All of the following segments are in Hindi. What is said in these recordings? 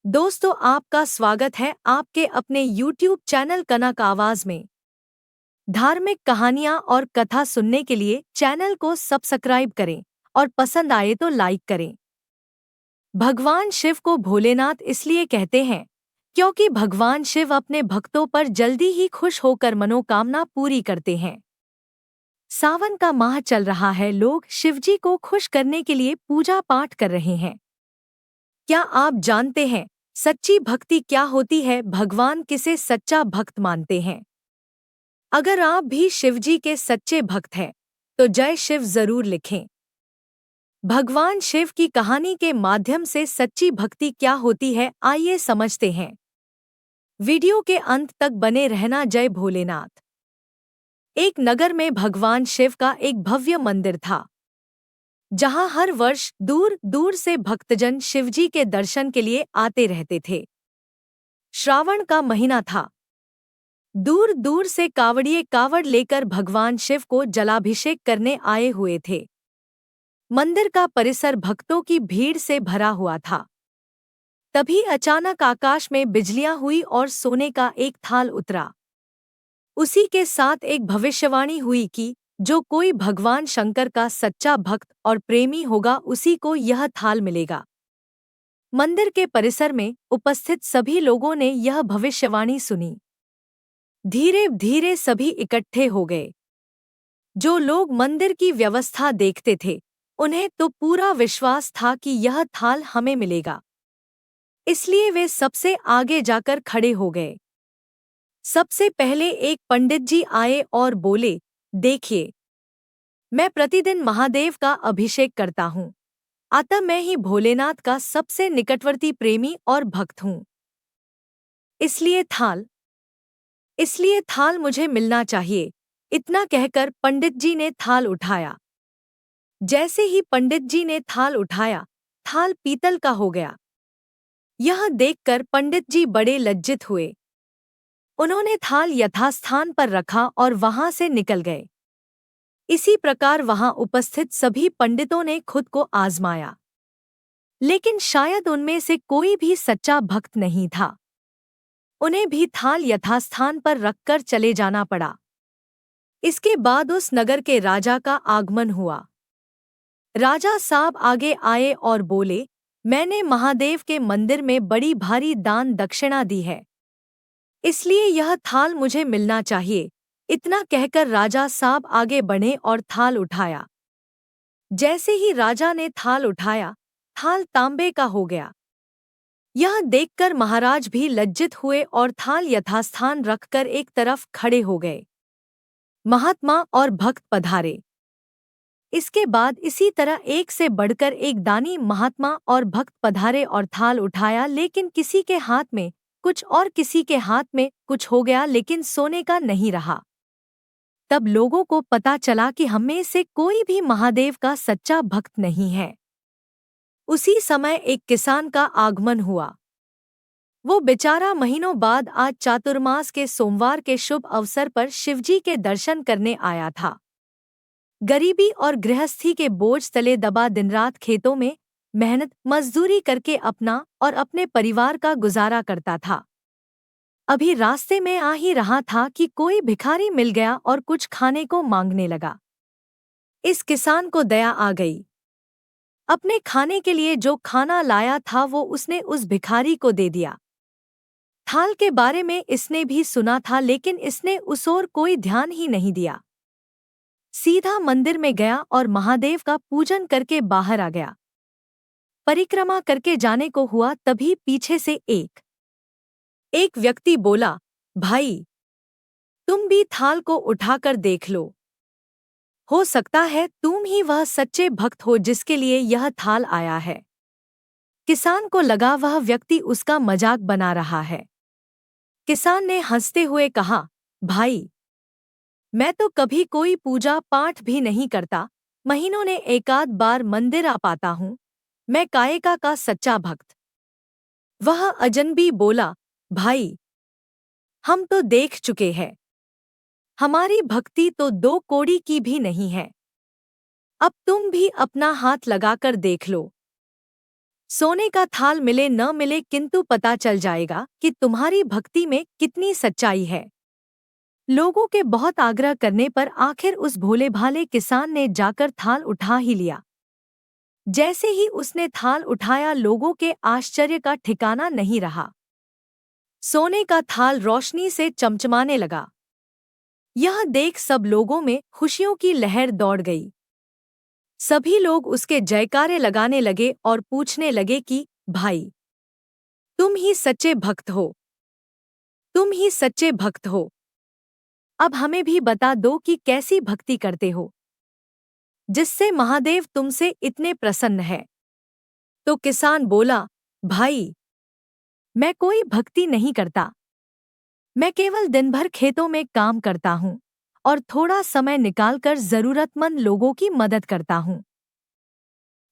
दोस्तों, आपका स्वागत है आपके अपने YouTube चैनल कनक आवाज में। धार्मिक कहानियाँ और कथा सुनने के लिए चैनल को सब्सक्राइब करें और पसंद आए तो लाइक करें। भगवान शिव को भोलेनाथ इसलिए कहते हैं क्योंकि भगवान शिव अपने भक्तों पर जल्दी ही खुश होकर मनोकामना पूरी करते हैं। सावन का माह चल रहा है, लोग शिवजी को खुश करने के लिए पूजा पाठ कर रहे हैं। क्या आप जानते हैं सच्ची भक्ति क्या होती है? भगवान किसे सच्चा भक्त मानते हैं? अगर आप भी शिवजी के सच्चे भक्त हैं तो जय शिव जरूर लिखें। भगवान शिव की कहानी के माध्यम से सच्ची भक्ति क्या होती है, आइए समझते हैं। वीडियो के अंत तक बने रहना। जय भोलेनाथ। एक नगर में भगवान शिव का एक भव्य मंदिर था, जहां हर वर्ष दूर दूर से भक्तजन शिवजी के दर्शन के लिए आते रहते थे। श्रावण का महीना था। दूर दूर से कावड़िए कावड़ लेकर भगवान शिव को जलाभिषेक करने आए हुए थे। मंदिर का परिसर भक्तों की भीड़ से भरा हुआ था। तभी अचानक आकाश में बिजलियां हुई और सोने का एक थाल उतरा। उसी के साथ एक भविष्यवाणी हुई कि जो कोई भगवान शंकर का सच्चा भक्त और प्रेमी होगा उसी को यह थाल मिलेगा। मंदिर के परिसर में उपस्थित सभी लोगों ने यह भविष्यवाणी सुनी। धीरे धीरे सभी इकट्ठे हो गए। जो लोग मंदिर की व्यवस्था देखते थे, उन्हें तो पूरा विश्वास था कि यह थाल हमें मिलेगा, इसलिए वे सबसे आगे जाकर खड़े हो गए। सबसे पहले एक पंडित जी आए और बोले, देखिए, मैं प्रतिदिन महादेव का अभिषेक करता हूँ, अतः मैं ही भोलेनाथ का सबसे निकटवर्ती प्रेमी और भक्त हूँ। इसलिए थाल मुझे मिलना चाहिए। इतना कहकर पंडित जी ने थाल उठाया। जैसे ही पंडित जी ने थाल उठाया, थाल पीतल का हो गया। यह देखकर पंडित जी बड़े लज्जित हुए। उन्होंने थाल यथास्थान पर रखा और वहां से निकल गए। इसी प्रकार वहां उपस्थित सभी पंडितों ने खुद को आजमाया, लेकिन शायद उनमें से कोई भी सच्चा भक्त नहीं था। उन्हें भी थाल यथास्थान पर रखकर चले जाना पड़ा। इसके बाद उस नगर के राजा का आगमन हुआ। राजा साहब आगे आए और बोले, मैंने महादेव के मंदिर में बड़ी भारी दान दक्षिणा दी है, इसलिए यह थाल मुझे मिलना चाहिए। इतना कहकर राजा साहब आगे बढ़े और थाल उठाया। जैसे ही राजा ने थाल उठाया, थाल तांबे का हो गया। यह देखकर महाराज भी लज्जित हुए और थाल यथास्थान रखकर एक तरफ खड़े हो गए। महात्मा और भक्त पधारे। इसके बाद इसी तरह एक से बढ़कर एक दानी महात्मा और भक्त पधारे और थाल उठाया, लेकिन किसी के हाथ में कुछ और किसी के हाथ में कुछ हो गया, लेकिन सोने का नहीं रहा। तब लोगों को पता चला कि हम में से कोई भी महादेव का सच्चा भक्त नहीं है। उसी समय एक किसान का आगमन हुआ। वो बेचारा महीनों बाद आज चातुर्मास के सोमवार के शुभ अवसर पर शिवजी के दर्शन करने आया था। गरीबी और गृहस्थी के बोझ तले दबा दिन रात खेतों में मेहनत मजदूरी करके अपना और अपने परिवार का गुजारा करता था। अभी रास्ते में आ ही रहा था कि कोई भिखारी मिल गया और कुछ खाने को मांगने लगा। इस किसान को दया आ गई। अपने खाने के लिए जो खाना लाया था वो उसने उस भिखारी को दे दिया। थाल के बारे में इसने भी सुना था, लेकिन इसने उस ओर कोई ध्यान ही नहीं दिया। सीधा मंदिर में गया और महादेव का पूजन करके बाहर आ गया। परिक्रमा करके जाने को हुआ, तभी पीछे से एक व्यक्ति बोला, भाई, तुम भी थाल को उठाकर देख लो। हो सकता है तुम ही वह सच्चे भक्त हो जिसके लिए यह थाल आया है। किसान को लगा वह व्यक्ति उसका मजाक बना रहा है। किसान ने हंसते हुए कहा, भाई, मैं तो कभी कोई पूजा पाठ भी नहीं करता, महीनों ने एकाध बार मंदिर आ पाता हूँ। मैं कायका का सच्चा भक्त। वह अजनबी बोला, भाई, हम तो देख चुके हैं। हमारी भक्ति तो 2 कौड़ी की भी नहीं है। अब तुम भी अपना हाथ लगाकर देख लो। सोने का थाल मिले न मिले, किंतु पता चल जाएगा कि तुम्हारी भक्ति में कितनी सच्चाई है। लोगों के बहुत आग्रह करने पर आखिर उस भोले भाले किसान ने जाकर थाल उठा ही लिया। जैसे ही उसने थाल उठाया, लोगों के आश्चर्य का ठिकाना नहीं रहा। सोने का थाल रोशनी से चमचमाने लगा। यह देख सब लोगों में खुशियों की लहर दौड़ गई। सभी लोग उसके जयकारे लगाने लगे और पूछने लगे कि भाई, तुम ही सच्चे भक्त हो, तुम ही सच्चे भक्त हो। अब हमें भी बता दो कि कैसी भक्ति करते हो, जिससे महादेव तुमसे इतने प्रसन्न है। तो किसान बोला, भाई, मैं कोई भक्ति नहीं करता। मैं केवल दिन भर खेतों में काम करता हूँ और थोड़ा समय निकालकर जरूरतमंद लोगों की मदद करता हूँ।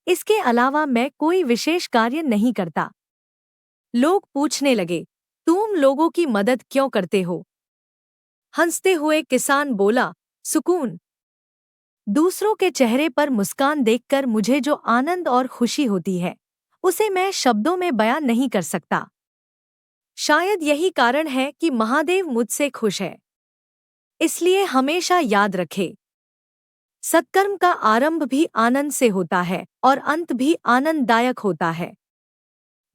इसके अलावा मैं कोई विशेष कार्य नहीं करता। लोग पूछने लगे, तुम लोगों की मदद क्यों करते हो? हंसते हुए किसान बोला, सुकून। दूसरों के चेहरे पर मुस्कान देखकर मुझे जो आनंद और खुशी होती है, उसे मैं शब्दों में बयान नहीं कर सकता। शायद यही कारण है कि महादेव मुझसे खुश है। इसलिए हमेशा याद रखे, सत्कर्म का आरंभ भी आनंद से होता है और अंत भी आनंददायक होता है।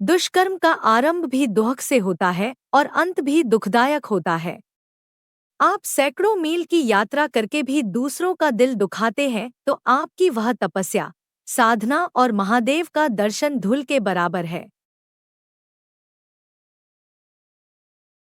दुष्कर्म का आरंभ भी दुख से होता है और अंत भी दुखदायक होता है। आप सैकड़ों मील की यात्रा करके भी दूसरों का दिल दुखाते हैं तो आपकी वह तपस्या, साधना और महादेव का दर्शन धूल के बराबर है।